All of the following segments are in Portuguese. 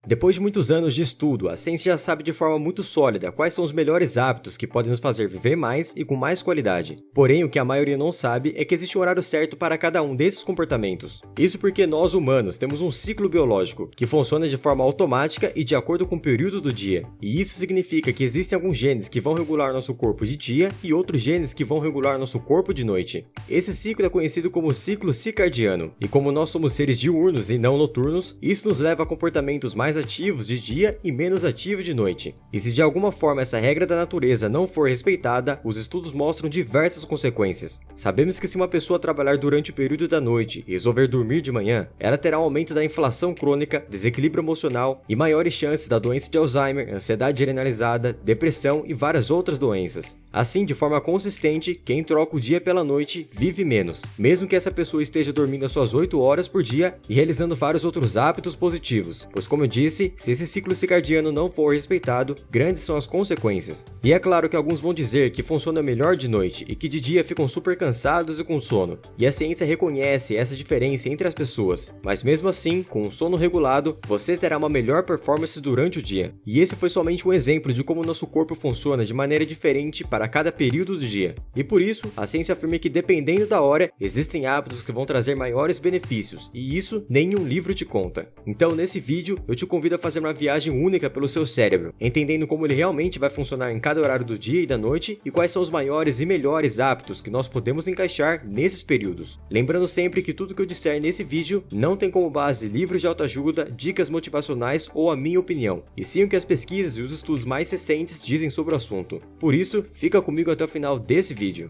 Depois de muitos anos de estudo, a ciência já sabe de forma muito sólida quais são os melhores hábitos que podem nos fazer viver mais e com mais qualidade. Porém, o que a maioria não sabe é que existe um horário certo para cada um desses comportamentos. Isso porque nós, humanos, temos um ciclo biológico que funciona de forma automática e de acordo com o período do dia. E isso significa que existem alguns genes que vão regular nosso corpo de dia e outros genes que vão regular nosso corpo de noite. Esse ciclo é conhecido como ciclo circadiano. E como nós somos seres diurnos e não noturnos, isso nos leva a comportamentos mais ativos de dia e menos ativos de noite. E se de alguma forma essa regra da natureza não for respeitada, os estudos mostram diversas consequências. Sabemos que se uma pessoa trabalhar durante o período da noite e resolver dormir de manhã, ela terá um aumento da inflação crônica, desequilíbrio emocional e maiores chances da doença de Alzheimer, ansiedade generalizada, depressão e várias outras doenças. Assim, de forma consistente, quem troca o dia pela noite vive menos, mesmo que essa pessoa esteja dormindo as suas 8 horas por dia e realizando vários outros hábitos positivos, pois como eu disse, se esse ciclo circadiano não for respeitado, grandes são as consequências. E é claro que alguns vão dizer que funciona melhor de noite e que de dia ficam super cansados e com sono, e a ciência reconhece essa diferença entre as pessoas, mas mesmo assim, com um sono regulado, você terá uma melhor performance durante o dia. E esse foi somente um exemplo de como o nosso corpo funciona de maneira diferente para cada período do dia. E por isso, a ciência afirma que dependendo da hora, existem hábitos que vão trazer maiores benefícios, e isso nenhum livro te conta. Então nesse vídeo, eu te convido a fazer uma viagem única pelo seu cérebro, entendendo como ele realmente vai funcionar em cada horário do dia e da noite, e quais são os maiores e melhores hábitos que nós podemos encaixar nesses períodos. Lembrando sempre que tudo que eu disser nesse vídeo não tem como base livros de autoajuda, dicas motivacionais ou a minha opinião, e sim o que as pesquisas e os estudos mais recentes dizem sobre o assunto. Por isso, fica comigo até o final desse vídeo.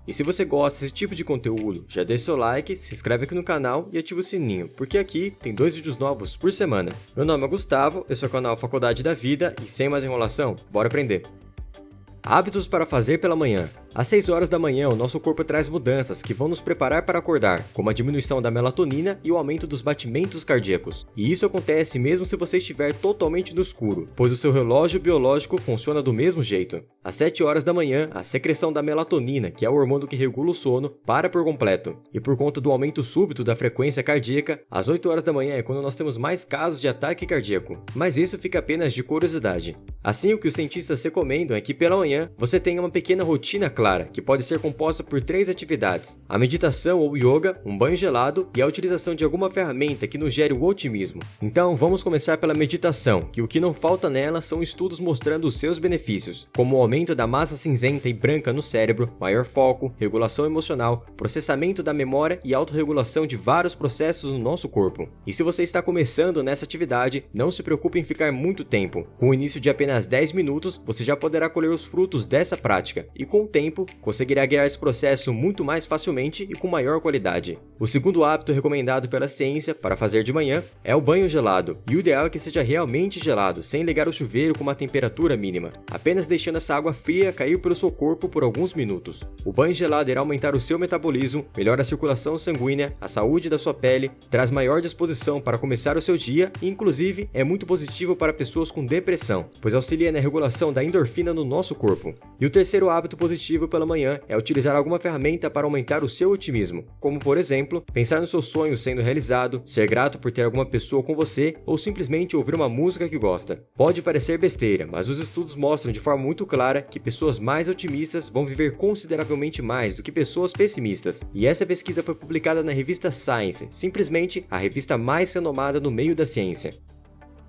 E se você gosta desse tipo de conteúdo, já deixa seu like, se inscreve aqui no canal e ativa o sininho, porque aqui tem 2 vídeos novos por semana. Meu nome é Gustavo, esse é o canal Faculdade da Vida e sem mais enrolação, bora aprender! Hábitos para fazer pela manhã. Às 6 horas da manhã, o nosso corpo traz mudanças que vão nos preparar para acordar, como a diminuição da melatonina e o aumento dos batimentos cardíacos. E isso acontece mesmo se você estiver totalmente no escuro, pois o seu relógio biológico funciona do mesmo jeito. Às 7 horas da manhã, a secreção da melatonina, que é o hormônio que regula o sono, para por completo. E por conta do aumento súbito da frequência cardíaca, às 8 horas da manhã é quando nós temos mais casos de ataque cardíaco. Mas isso fica apenas de curiosidade. Assim, o que os cientistas recomendam é que pela manhã você tenha uma pequena rotina clara, que pode ser composta por 3 atividades: a meditação ou yoga, um banho gelado e a utilização de alguma ferramenta que nos gere o otimismo. Então vamos começar pela meditação, que o que não falta nela são estudos mostrando os seus benefícios, como o aumento da massa cinzenta e branca no cérebro, maior foco, regulação emocional, processamento da memória e autorregulação de vários processos no nosso corpo. E se você está começando nessa atividade, não se preocupe em ficar muito tempo. Com o início de apenas 10 minutos, você já poderá colher os frutos dessa prática, e com o tempo, conseguirá guiar esse processo muito mais facilmente e com maior qualidade. O segundo hábito recomendado pela ciência para fazer de manhã é o banho gelado, e o ideal é que seja realmente gelado, sem ligar o chuveiro com uma temperatura mínima, apenas deixando essa água fria cair pelo seu corpo por alguns minutos. O banho gelado irá aumentar o seu metabolismo, melhora a circulação sanguínea, a saúde da sua pele, traz maior disposição para começar o seu dia e inclusive é muito positivo para pessoas com depressão, pois auxilia na regulação da endorfina no nosso corpo. E o terceiro hábito positivo pela manhã é utilizar alguma ferramenta para aumentar o seu otimismo, como por exemplo, pensar nos seus sonhos sendo realizado, ser grato por ter alguma pessoa com você ou simplesmente ouvir uma música que gosta. Pode parecer besteira, mas os estudos mostram de forma muito clara que pessoas mais otimistas vão viver consideravelmente mais do que pessoas pessimistas. E essa pesquisa foi publicada na revista Science, simplesmente a revista mais renomada no meio da ciência.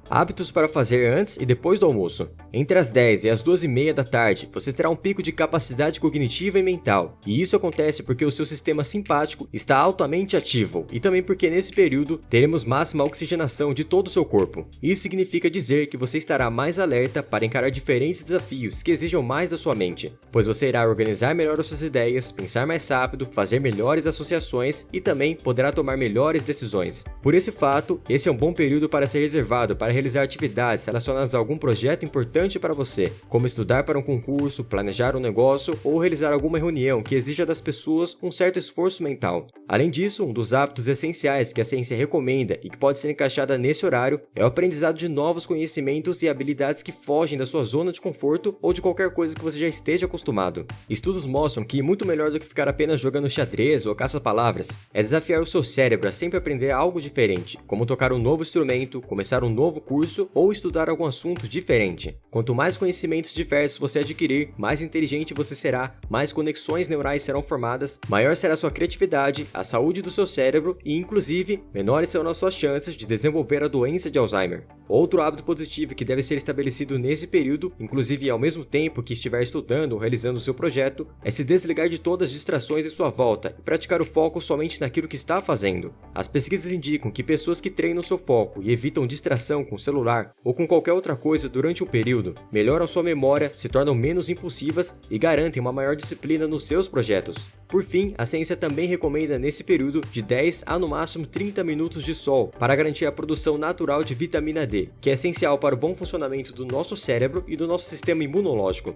Hábitos para fazer antes e depois do almoço. Entre as 10 e as 12h30 da tarde, você terá um pico de capacidade cognitiva e mental. E isso acontece porque o seu sistema simpático está altamente ativo e também porque nesse período teremos máxima oxigenação de todo o seu corpo. Isso significa dizer que você estará mais alerta para encarar diferentes desafios que exijam mais da sua mente, pois você irá organizar melhor as suas ideias, pensar mais rápido, fazer melhores associações e também poderá tomar melhores decisões. Por esse fato, esse é um bom período para ser reservado para realizar atividades relacionadas a algum projeto importante importante para você, como estudar para um concurso, planejar um negócio ou realizar alguma reunião que exija das pessoas um certo esforço mental. Além disso, um dos hábitos essenciais que a ciência recomenda e que pode ser encaixada nesse horário é o aprendizado de novos conhecimentos e habilidades que fogem da sua zona de conforto ou de qualquer coisa que você já esteja acostumado. Estudos mostram que muito melhor do que ficar apenas jogando xadrez ou caça-palavras é desafiar o seu cérebro a sempre aprender algo diferente, como tocar um novo instrumento, começar um novo curso ou estudar algum assunto diferente. Quanto mais conhecimentos diversos você adquirir, mais inteligente você será, mais conexões neurais serão formadas, maior será a sua criatividade, a saúde do seu cérebro e, inclusive, menores serão as suas chances de desenvolver a doença de Alzheimer. Outro hábito positivo que deve ser estabelecido nesse período, inclusive ao mesmo tempo que estiver estudando ou realizando o seu projeto, é se desligar de todas as distrações em sua volta e praticar o foco somente naquilo que está fazendo. As pesquisas indicam que pessoas que treinam seu foco e evitam distração com o celular ou com qualquer outra coisa durante um período, melhoram sua memória, se tornam menos impulsivas e garantem uma maior disciplina nos seus projetos. Por fim, a ciência também recomenda nesse período de 10 a no máximo 30 minutos de sol para garantir a produção natural de vitamina D, que é essencial para o bom funcionamento do nosso cérebro e do nosso sistema imunológico.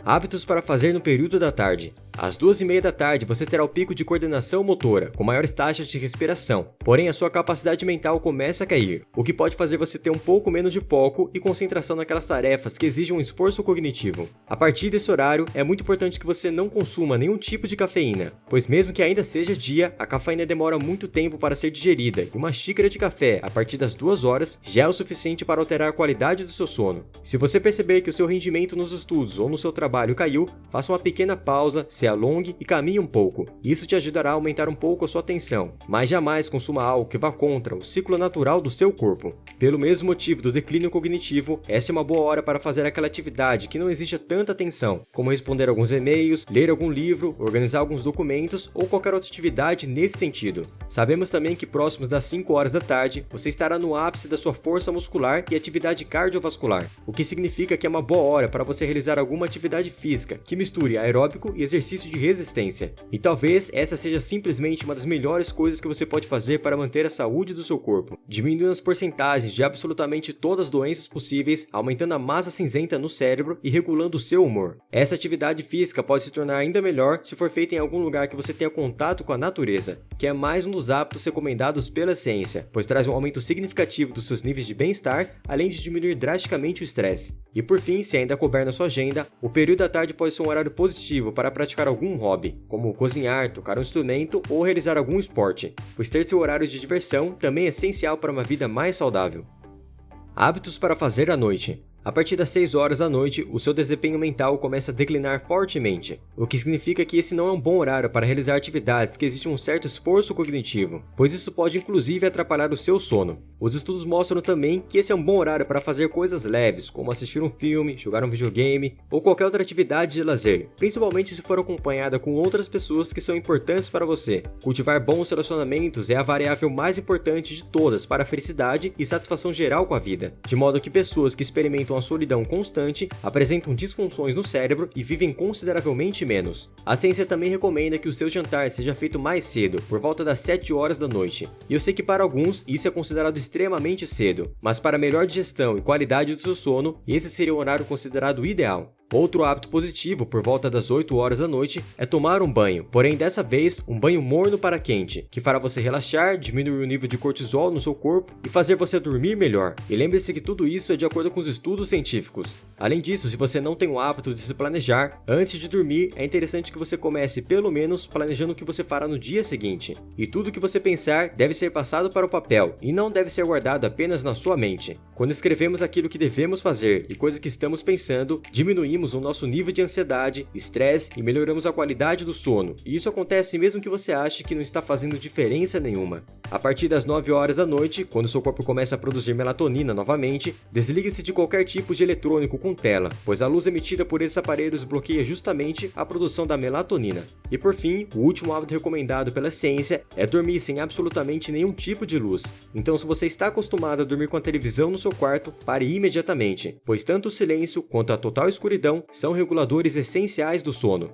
Hábitos para fazer no período da tarde. Às 2h30 da tarde você terá o pico de coordenação motora, com maiores taxas de respiração, porém a sua capacidade mental começa a cair, o que pode fazer você ter um pouco menos de foco e concentração naquelas tarefas que exigem um esforço cognitivo. A partir desse horário, é muito importante que você não consuma nenhum tipo de cafeína, pois mesmo que ainda seja dia, a cafeína demora muito tempo para ser digerida e uma xícara de café a partir das 2 horas já é o suficiente para alterar a qualidade do seu sono. Se você perceber que o seu rendimento nos estudos ou no seu trabalho caiu, faça uma pequena pausa, se alongue e caminhe um pouco. Isso te ajudará a aumentar um pouco a sua atenção, mas jamais consuma algo que vá contra o ciclo natural do seu corpo. Pelo mesmo motivo do declínio cognitivo, essa é uma boa hora para fazer aquela atividade que não exija tanta atenção, como responder alguns e-mails, ler algum livro, organizar alguns documentos ou qualquer outra atividade nesse sentido. Sabemos também que próximos das 5 horas da tarde, você estará no ápice da sua força muscular e atividade cardiovascular, o que significa que é uma boa hora para você realizar alguma atividade física que misture aeróbico e exercício de resistência. E talvez essa seja simplesmente uma das melhores coisas que você pode fazer para manter a saúde do seu corpo, diminuindo as porcentagens de absolutamente todas as doenças possíveis, aumentando a massa cinzenta no cérebro e regulando o seu humor. Essa atividade física pode se tornar ainda melhor se for feita em algum lugar que você tenha contato com a natureza, que é mais um dos hábitos recomendados pela ciência, pois traz um aumento significativo dos seus níveis de bem-estar, além de diminuir drasticamente o estresse. E por fim, se ainda couber na sua agenda, o período da tarde pode ser um horário positivo para praticar algum hobby, como cozinhar, tocar um instrumento ou realizar algum esporte, pois ter seu horário de diversão também é essencial para uma vida mais saudável. Hábitos para fazer à noite. A partir das 6 horas da noite, o seu desempenho mental começa a declinar fortemente, o que significa que esse não é um bom horário para realizar atividades que exigem um certo esforço cognitivo, pois isso pode inclusive atrapalhar o seu sono. Os estudos mostram também que esse é um bom horário para fazer coisas leves, como assistir um filme, jogar um videogame ou qualquer outra atividade de lazer, principalmente se for acompanhada com outras pessoas que são importantes para você. Cultivar bons relacionamentos é a variável mais importante de todas para a felicidade e satisfação geral com a vida, de modo que pessoas que experimentam a solidão constante, apresentam disfunções no cérebro e vivem consideravelmente menos. A ciência também recomenda que o seu jantar seja feito mais cedo, por volta das 7 horas da noite. E eu sei que para alguns isso é considerado extremamente cedo, mas para melhor digestão e qualidade do seu sono, esse seria o horário considerado ideal. Outro hábito positivo por volta das 8 horas da noite é tomar um banho, porém dessa vez um banho morno para quente, que fará você relaxar, diminuir o nível de cortisol no seu corpo e fazer você dormir melhor. E lembre-se que tudo isso é de acordo com os estudos científicos. Além disso, se você não tem o hábito de se planejar, antes de dormir é interessante que você comece pelo menos planejando o que você fará no dia seguinte. E tudo que você pensar deve ser passado para o papel e não deve ser guardado apenas na sua mente. Quando escrevemos aquilo que devemos fazer e coisas que estamos pensando, diminuímos o nosso nível de ansiedade, estresse e melhoramos a qualidade do sono. E isso acontece mesmo que você ache que não está fazendo diferença nenhuma. A partir das 9 horas da noite, quando seu corpo começa a produzir melatonina novamente, desligue-se de qualquer tipo de eletrônico com tela, pois a luz emitida por esses aparelhos bloqueia justamente a produção da melatonina. E por fim, o último hábito recomendado pela ciência é dormir sem absolutamente nenhum tipo de luz. Então, se você está acostumado a dormir com a televisão no seu quarto, pare imediatamente, pois tanto o silêncio quanto a total escuridão são reguladores essenciais do sono.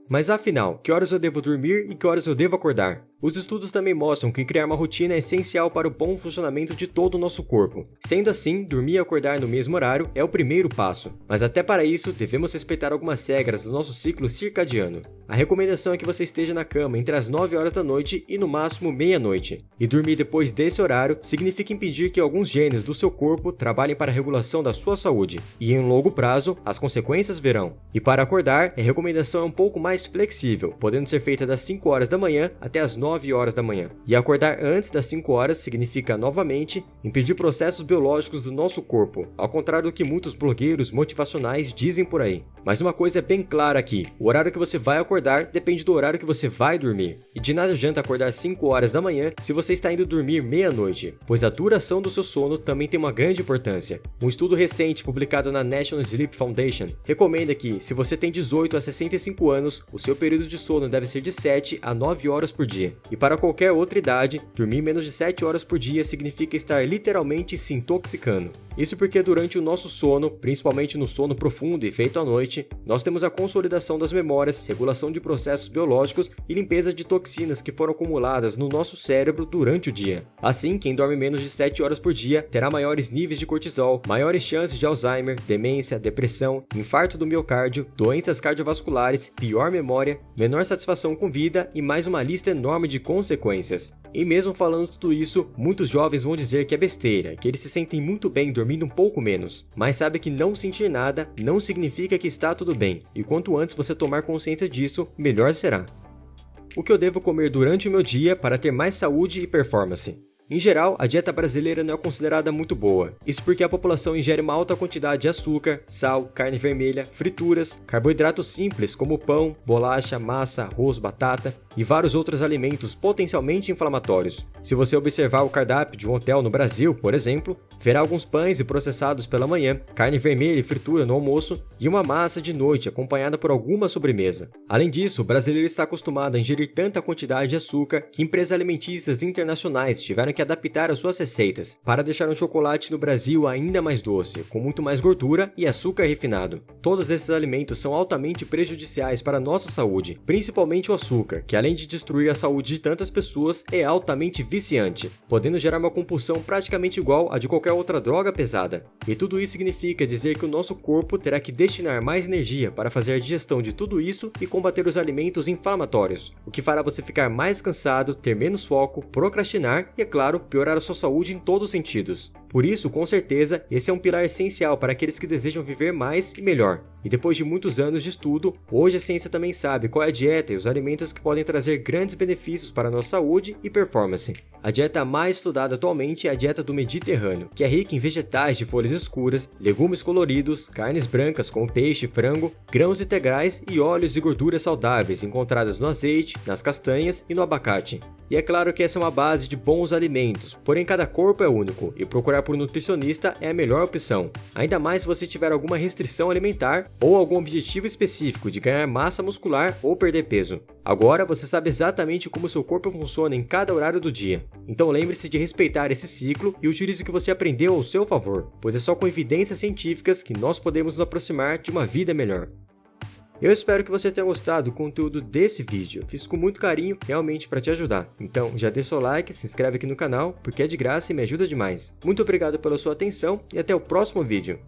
Mas afinal, que horas eu devo dormir e que horas eu devo acordar? Os estudos também mostram que criar uma rotina é essencial para o bom funcionamento de todo o nosso corpo. Sendo assim, dormir e acordar no mesmo horário é o primeiro passo. Mas até para isso, devemos respeitar algumas regras do nosso ciclo circadiano. A recomendação é que você esteja na cama entre as 9 horas da noite e no máximo meia-noite. E dormir depois desse horário significa impedir que alguns genes do seu corpo trabalhem para a regulação da sua saúde. E em um longo prazo, as consequências virão. E para acordar, a recomendação é um pouco mais flexível, podendo ser feita das 5 horas da manhã até as 9 horas da manhã. E acordar antes das 5 horas significa, novamente, impedir processos biológicos do nosso corpo, ao contrário do que muitos blogueiros motivacionais dizem por aí. Mas uma coisa é bem clara aqui, o horário que você vai acordar depende do horário que você vai dormir. E de nada adianta acordar 5 horas da manhã se você está indo dormir meia-noite, pois a duração do seu sono também tem uma grande importância. Um estudo recente publicado na National Sleep Foundation recomenda que, se você tem 18 a 65 anos, o seu período de sono deve ser de 7 a 9 horas por dia. E para qualquer outra idade, dormir menos de 7 horas por dia significa estar literalmente se intoxicando. Isso porque durante o nosso sono, principalmente no sono profundo e feito à noite, nós temos a consolidação das memórias, regulação de processos biológicos e limpeza de toxinas que foram acumuladas no nosso cérebro durante o dia. Assim, quem dorme menos de 7 horas por dia terá maiores níveis de cortisol, maiores chances de Alzheimer, demência, depressão, infarto do miocárdio, doenças cardiovasculares, pior memória, menor satisfação com vida e mais uma lista enorme de consequências. E mesmo falando tudo isso, muitos jovens vão dizer que é besteira, que eles se sentem muito bem dormindo um pouco menos, mas sabe que não sentir nada não significa que está tudo bem, e quanto antes você tomar consciência disso, melhor será. O que eu devo comer durante o meu dia para ter mais saúde e performance? Em geral, a dieta brasileira não é considerada muito boa. Isso porque a população ingere uma alta quantidade de açúcar, sal, carne vermelha, frituras, carboidratos simples como pão, bolacha, massa, arroz, batata e vários outros alimentos potencialmente inflamatórios. Se você observar o cardápio de um hotel no Brasil, por exemplo, verá alguns pães e processados pela manhã, carne vermelha e fritura no almoço e uma massa de noite acompanhada por alguma sobremesa. Além disso, o brasileiro está acostumado a ingerir tanta quantidade de açúcar que empresas alimentícias internacionais tiveram que adaptar as suas receitas para deixar um chocolate no Brasil ainda mais doce, com muito mais gordura e açúcar refinado. Todos esses alimentos são altamente prejudiciais para a nossa saúde, principalmente o açúcar, que além de destruir a saúde de tantas pessoas, é altamente viciante, podendo gerar uma compulsão praticamente igual a de qualquer outra droga pesada. E tudo isso significa dizer que o nosso corpo terá que destinar mais energia para fazer a digestão de tudo isso e combater os alimentos inflamatórios, o que fará você ficar mais cansado, ter menos foco, procrastinar e, é claro, piorar a sua saúde em todos os sentidos. Por isso, com certeza, esse é um pilar essencial para aqueles que desejam viver mais e melhor. E depois de muitos anos de estudo, hoje a ciência também sabe qual é a dieta e os alimentos que podem trazer grandes benefícios para a nossa saúde e performance. A dieta mais estudada atualmente é a dieta do Mediterrâneo, que é rica em vegetais de folhas escuras, legumes coloridos, carnes brancas como peixe, frango, grãos integrais e óleos e gorduras saudáveis encontradas no azeite, nas castanhas e no abacate. E é claro que essa é uma base de bons alimentos, porém cada corpo é único e procurar por um nutricionista é a melhor opção, ainda mais se você tiver alguma restrição alimentar ou algum objetivo específico de ganhar massa muscular ou perder peso. Agora você sabe exatamente como seu corpo funciona em cada horário do dia. Então lembre-se de respeitar esse ciclo e utilize o que você aprendeu ao seu favor, pois é só com evidências científicas que nós podemos nos aproximar de uma vida melhor. Eu espero que você tenha gostado do conteúdo desse vídeo, fiz com muito carinho realmente para te ajudar. Então já deixa seu like, se inscreve aqui no canal, porque é de graça e me ajuda demais. Muito obrigado pela sua atenção e até o próximo vídeo.